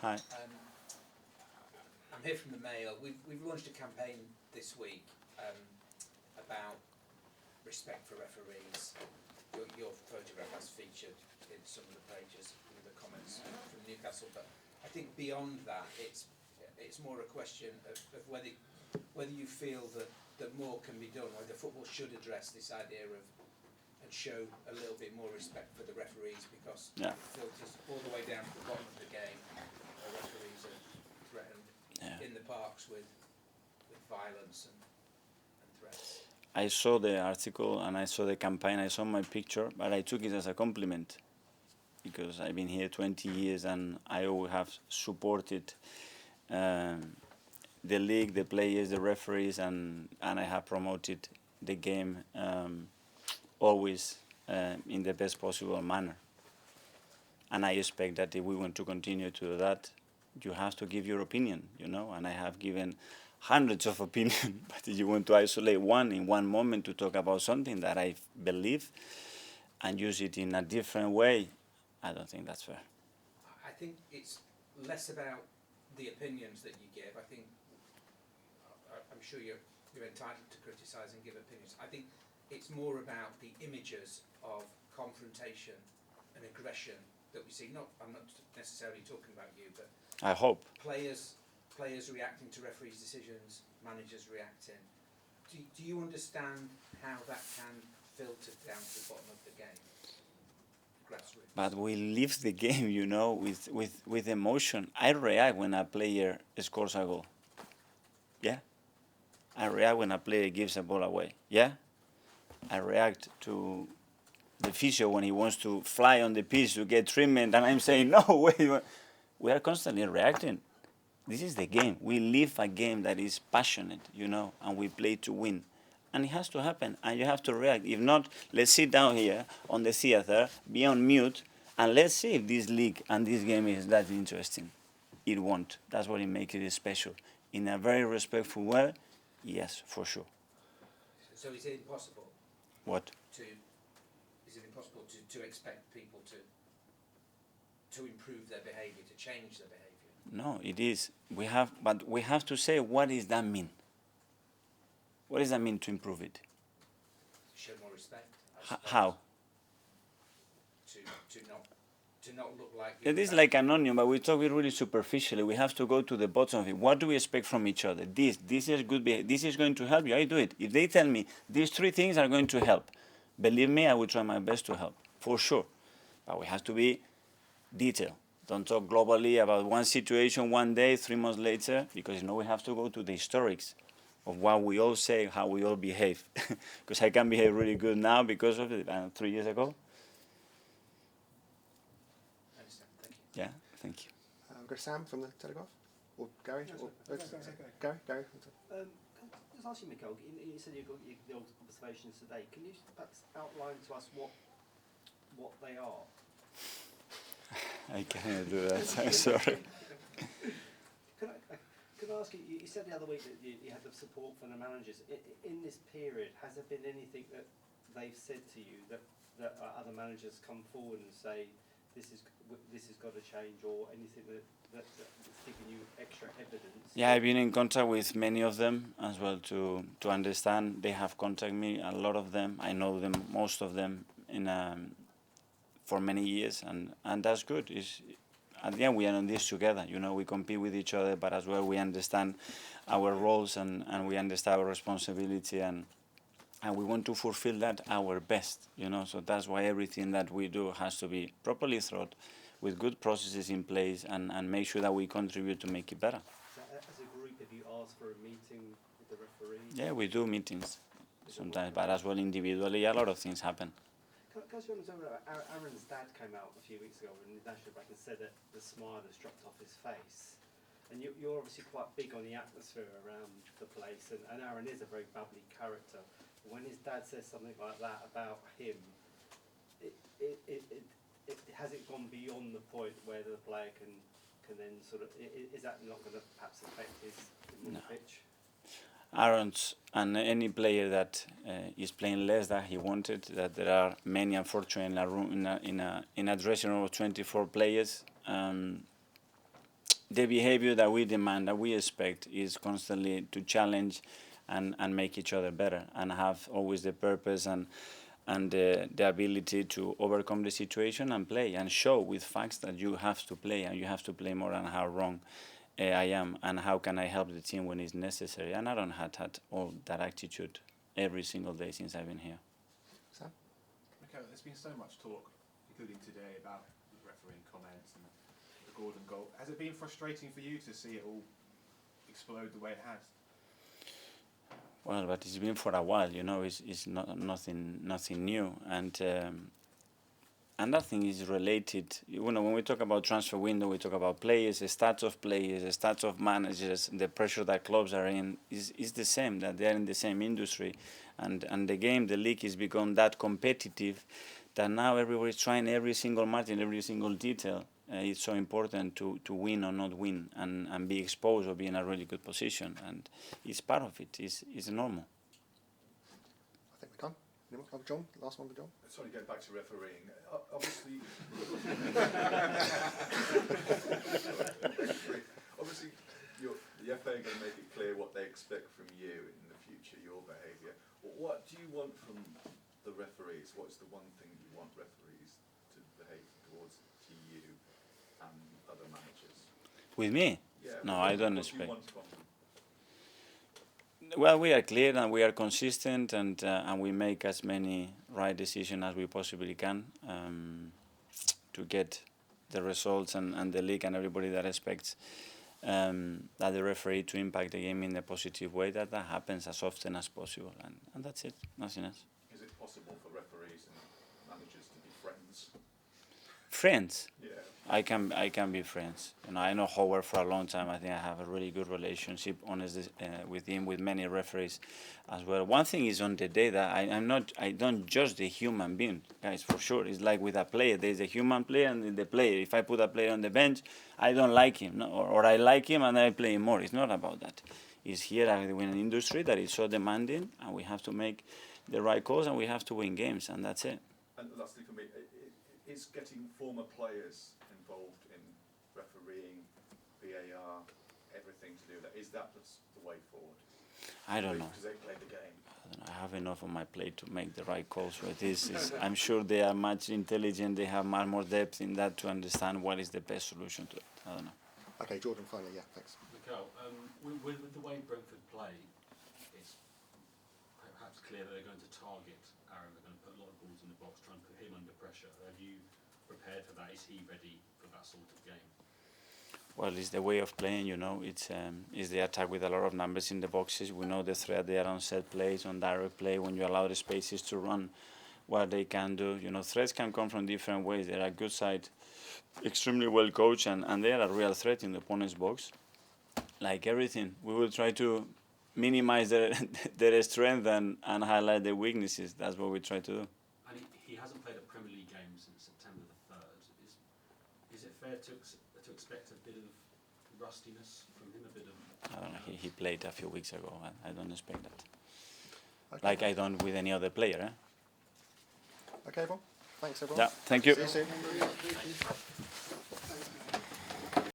Hi. I'm here from the Mail. We've launched a campaign this week about respect for referees. Your photograph has featured in some of the pages in the comments from Newcastle, but I think beyond that, it's more a question of whether you feel that more can be done, whether football should address this idea of and show a little bit more respect for the referees, because it filters all the way down to the bottom of the game. Referees are threatened in the parks with violence and threats. I saw the article and I saw the campaign, I saw my picture, but I took it as a compliment because I've been here 20 years and I always have supported the league, the players, the referees, and I have promoted the game always in the best possible manner. And I expect that if we want to continue to do that, you have to give your opinion, and I have given hundreds of opinions, but if you want to isolate one in one moment to talk about something that I believe and use it in a different way, I don't think that's fair. I think it's less about the opinions that you give. I'm sure you're entitled to criticise and give opinions. I think it's more about the images of confrontation and aggression that we see. I'm not necessarily talking about you, but I hope players reacting to referees' decisions, managers reacting. Do you understand how that can filter down to the bottom of the game? Grassroots. But we live the game, with emotion. I react when a player scores a goal. Yeah. I react when a player gives a ball away. Yeah. I react to the physio when he wants to fly on the pitch to get treatment, and I'm saying, no, wait. We are constantly reacting. This is the game. We live a game that is passionate, and we play to win. And it has to happen, and you have to react. If not, let's sit down here on the theater, be on mute, and let's see if this league and this game is that interesting. It won't. That's what makes it special. In a very respectful way, yes, for sure. So is it impossible? What? Is it impossible to expect people to improve their behaviour, to change their behaviour? No, it is. But we have to say, what does that mean? What does that mean to improve it? Show more respect. How? To not look like... It is like an onion, but we talk it really superficially. We have to go to the bottom of it. What do we expect from each other? This is good behavior. This is going to help you. I do it. If they tell me these 3 things are going to help, believe me, I will try my best to help, for sure. But we have to be detailed. Don't talk globally about one situation one day, 3 months later, because we have to go to the historics of what we all say, how we all behave. Because I can behave really good now because of it 3 years ago. I understand. Thank you. Yeah, thank you. We've got Sam from the Telegraph, or Gary? No, Gary? Can I just ask you, Mikel, you said you've got the observations today. Can you perhaps outline to us what they are? I can't do that, I'm sorry. Can I ask you, you said the other week that you had the support from the managers. In this period, has there been anything that they've said to you that other managers come forward and say, this has got to change, or anything that's giving you extra evidence? Yeah, I've been in contact with many of them as well to understand. They have contacted me, a lot of them. I know them, most of them, for many years, and that's good. At the end, we are on this together. We compete with each other, but as well we understand our roles and we understand our responsibility, and we want to fulfill that our best. So that's why everything that we do has to be properly thought, with good processes in place, and make sure that we contribute to make it better. So as a group, have you asked for a meeting with the referee? Yeah, we do meetings sometimes, but as well individually, a lot of things happen. Can I ask you about Aaron's dad came out a few weeks ago in the national bank and said that the smile has dropped off his face. And you're obviously quite big on the atmosphere around the place, and Aaron is a very bubbly character. When his dad says something like that about him, has it gone beyond the point where the player can then sort of, is that not going to perhaps affect his pitch? Aaron's and any player that is playing less than he wanted, that there are many, unfortunately, in a dressing room of 24 players. the behavior that we demand, that we expect, is constantly to challenge and make each other better, and have always the purpose and the ability to overcome the situation and play and show with facts that you have to play, and you have to play more, and how wrong I am, and how can I help the team when it's necessary. And I don't have had all that attitude every single day since I've been here. Sam? Mikel, there's been so much talk, including today, about the refereeing comments and the Gordon goal. Has it been frustrating for you to see it all explode the way it has? Well, but it's been for a while, you know. It's not nothing new, and nothing is related. You know, when we talk about transfer window, we talk about players, the stats of players, the stats of managers, the pressure that clubs are in is the same. That they are in the same industry, and the game, the league, has become that competitive that now everybody is trying every single margin, every single detail. It's so important to win or not win, and be exposed or be in a really good position, and it's part of it. It's normal. I think we're done. Anyone? Oh, John, last one for John. Sorry, going back to refereeing. Obviously, obviously, the FA are going to make it clear what they expect from you in the future, your behaviour. What do you want from the referees? What's the one thing you want referees to behave towards to you and other managers? With me? Yeah. No, I don't what do you expect. want from them? Well, we are clear and we are consistent, and we make as many right decisions as we possibly can to get the results and the league and everybody that expects that the referee to impact the game in a positive way, that happens as often as possible, and that's it, nothing else. Is it possible for referees and managers to be friends? Friends? Yeah. I can be friends. You know, I know Howard for a long time. I think I have a really good relationship, honestly, with him, with many referees as well. One thing is on the day that I don't judge the human being, guys, for sure. It's like with a player. There's a human player and the player. If I put a player on the bench, I don't like him, no? or I like him and I play him more. It's not about that. It's here in an industry that is so demanding, and we have to make the right calls, and we have to win games, and that's it. And lastly for me, is getting former players involved in refereeing, VAR, everything to do with that, is that the way forward? I don't know. Because they play the game. I have enough on my plate to make the right calls for this. I'm sure they are much intelligent. They have much more depth in that to understand what is the best solution to it. I don't know. Okay, Jordan, finally, yeah, thanks. Mikel, with the way Brentford play, it's perhaps clear that they're going to target Aaron. They're going to put a lot of balls in the box, try and put him under pressure. Have you prepared for that? Is he ready for that sort of game? Well, it's the way of playing, you know. It's the attack with a lot of numbers in the boxes. We know the threat there on set plays, on direct play, when you allow the spaces to run what they can do. You know, threats can come from different ways. They're a good side, extremely well coached, and they are a real threat in the opponent's box. Like everything, we will try to minimize their strength and highlight their weaknesses. That's what we try to do. And he hasn't played a Premier League game since September the 3rd. Is it fair to expect a bit of rustiness from him, a bit of... I don't know, he played a few weeks ago. I don't expect that. Okay. Like I don't with any other player. Okay, everyone. Thanks, everyone. Yeah, thank you. See you soon.